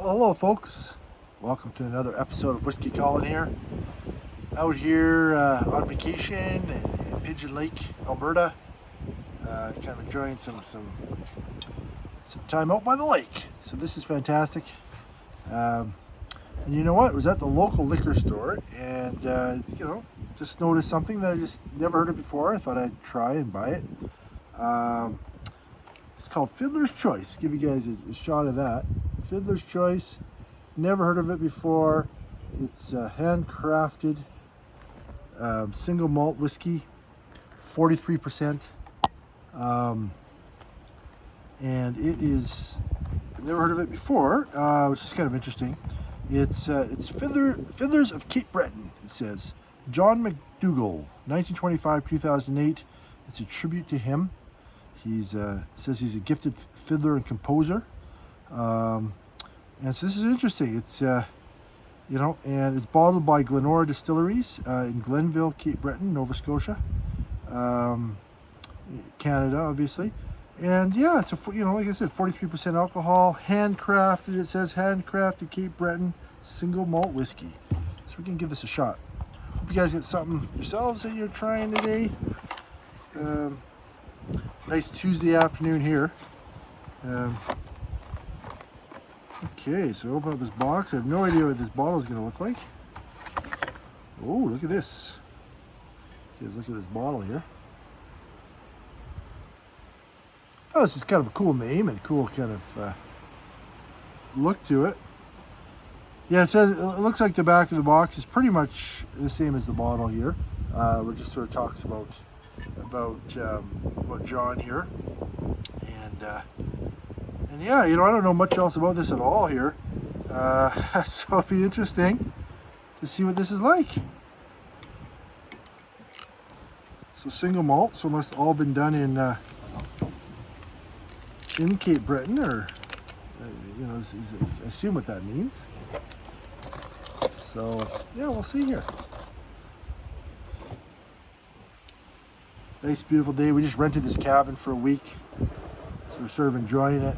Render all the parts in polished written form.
Well, hello, folks. Welcome to another episode of Whiskey Colin here. Out here on vacation in Pigeon Lake, Alberta. Kind of enjoying some time out by the lake. So this is fantastic. And you know what? I was at the local liquor store and just noticed something that I just never heard of before. I thought I'd try and buy it. It's called Fiddler's Choice. Give you guys a shot of that. Fiddler's Choice. Never heard of it before. It's handcrafted single malt whiskey, 43%. And it is, I've never heard of it before, which is kind of interesting. It's Fiddlers of Cape Breton, it says. John McDougall, 1925-2008. It's a tribute to him. Says he's a gifted fiddler and composer. And so this is interesting. It's, and it's bottled by Glenora Distilleries in Glenville, Cape Breton, Nova Scotia, Canada, obviously. And yeah, it's like I said, 43% alcohol, handcrafted. It says handcrafted Cape Breton single malt whiskey. So we're gonna give this a shot. Hope you guys get something yourselves that you're trying today. Nice Tuesday afternoon here. Okay, so open up this box. I have no idea what this bottle is going to look like. Oh, look at this. You guys look at this bottle here. Oh, this is kind of a cool name and cool kind of look to it. Yeah, it looks like the back of the box is pretty much the same as the bottle here. Where it just sort of talks about John here. And yeah, I don't know much else about this at all here. So it'll be interesting to see what this is like. So single malt, so it must have all been done in Cape Breton, or I assume what that means. So yeah, we'll see here. Nice, beautiful day. We just rented this cabin for a week, so we're sort of enjoying it.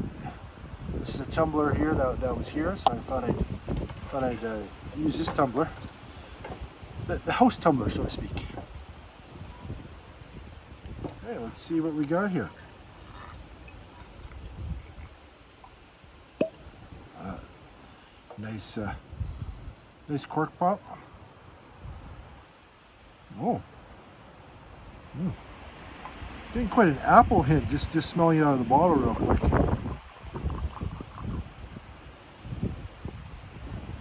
This is a tumbler here that was here, so I thought I'd use this tumbler, the house tumbler, so to speak. Okay, let's see what we got here. Nice cork pop. Oh. Getting quite an apple hint just smelling it out of the bottle real quick.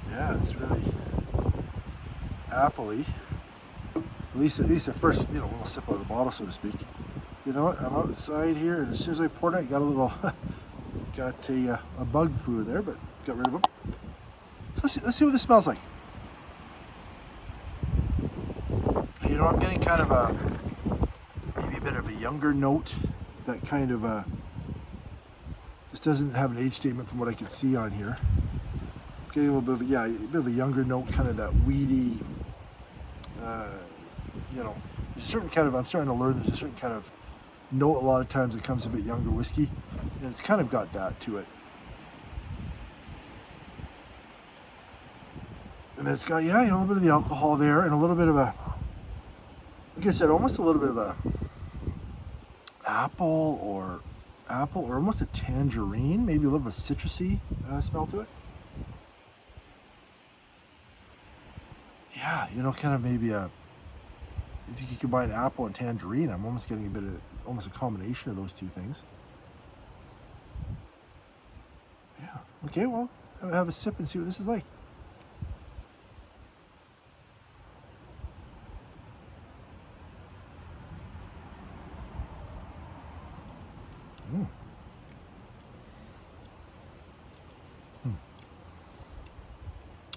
Yeah, it's really appley. At least at first, a little sip out of the bottle, so to speak. You know what? I'm outside here, and as soon as I poured it, I got a little, a bug flew there, but got rid of them. So let's see what this smells like. I'm getting kind of maybe a bit of a younger note. That kind of this doesn't have an age statement from what I can see on here. Getting a little bit of a younger note, kind of that weedy. There's a certain kind of, I'm starting to learn there's a certain kind of note a lot of times that comes a bit younger whiskey, and it's kind of got that to it. And then it's got, a little bit of the alcohol there, and a little bit of a, like I said, almost a little bit of a apple or almost a tangerine, maybe a little bit of citrusy smell to it. Yeah, kind of maybe I think you combine apple and tangerine. I'm almost getting almost a combination of those two things. Yeah. Okay, well, have a sip and see what this is like.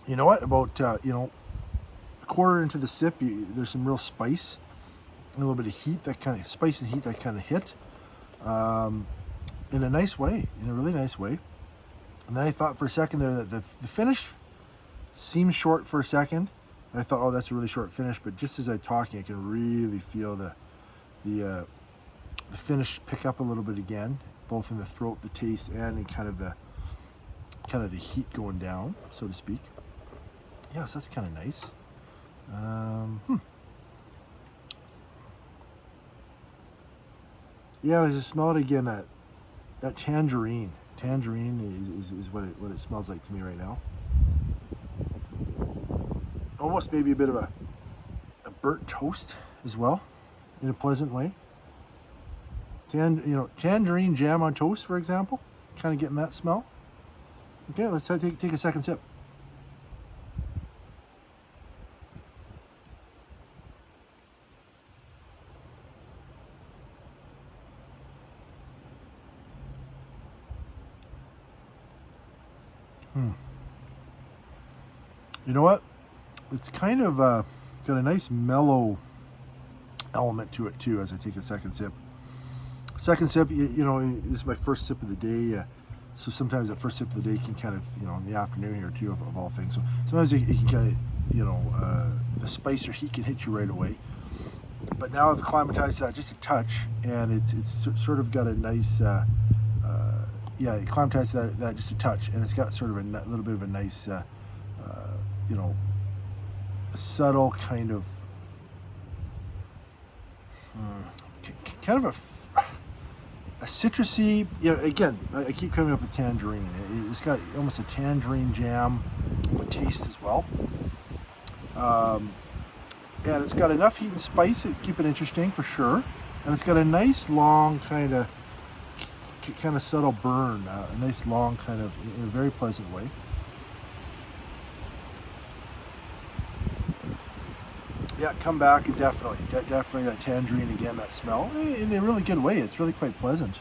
You know what? About a quarter into the sip, there's some real spice, and a little bit of heat. That kind of spice and heat that kind of hit, in a nice way, in a really nice way. And then I thought for a second there that the finish seemed short for a second. And I thought, oh, that's a really short finish. But just as I'm talking, I can really feel the finish pick up a little bit again, both in the throat, the taste, and in kind of the kind of the heat going down, so to speak. Yes, that's kind of nice. Yeah, I just smell it again. That tangerine. Tangerine is what it smells like to me right now. Almost maybe a bit of a burnt toast as well, in a pleasant way. Tangerine jam on toast, for example. Kind of getting that smell. Okay, let's take a second sip. You know what? It's kind of got a nice mellow element to it too. As I take a second sip. Second sip, this is my first sip of the day. So sometimes that first sip of the day can kind of, in the afternoon here too, of all things. So sometimes it can kind of, the spice or heat can hit you right away. But now I've acclimatized to that just a touch, and it's sort of got a nice, acclimatized to that just a touch, and it's got sort of a little bit of a nice, subtle kind of, kind of a citrusy, again, I keep coming up with tangerine. It's got almost a tangerine jam taste as well. And it's got enough heat and spice to keep it interesting for sure. And it's got a nice long kind of subtle burn, a nice long kind of, in a very pleasant way. Yeah, come back and definitely that tangerine again, that smell, in a really good way. It's really quite pleasant.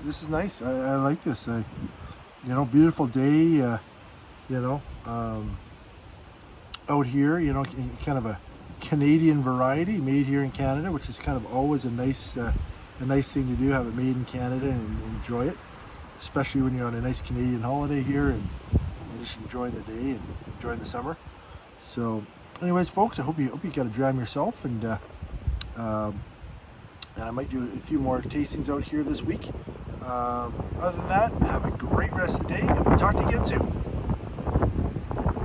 This is nice. I like this. Beautiful day. Out here. Kind of a Canadian variety made here in Canada, which is kind of always a nice thing to do. Have it made in Canada and enjoy it, especially when you're on a nice Canadian holiday here and just enjoying the day and enjoying the summer. So, anyways, folks, I hope you got a dram yourself, and I might do a few more tastings out here this week. Other than that, have a great rest of the day, and we'll talk to you again soon.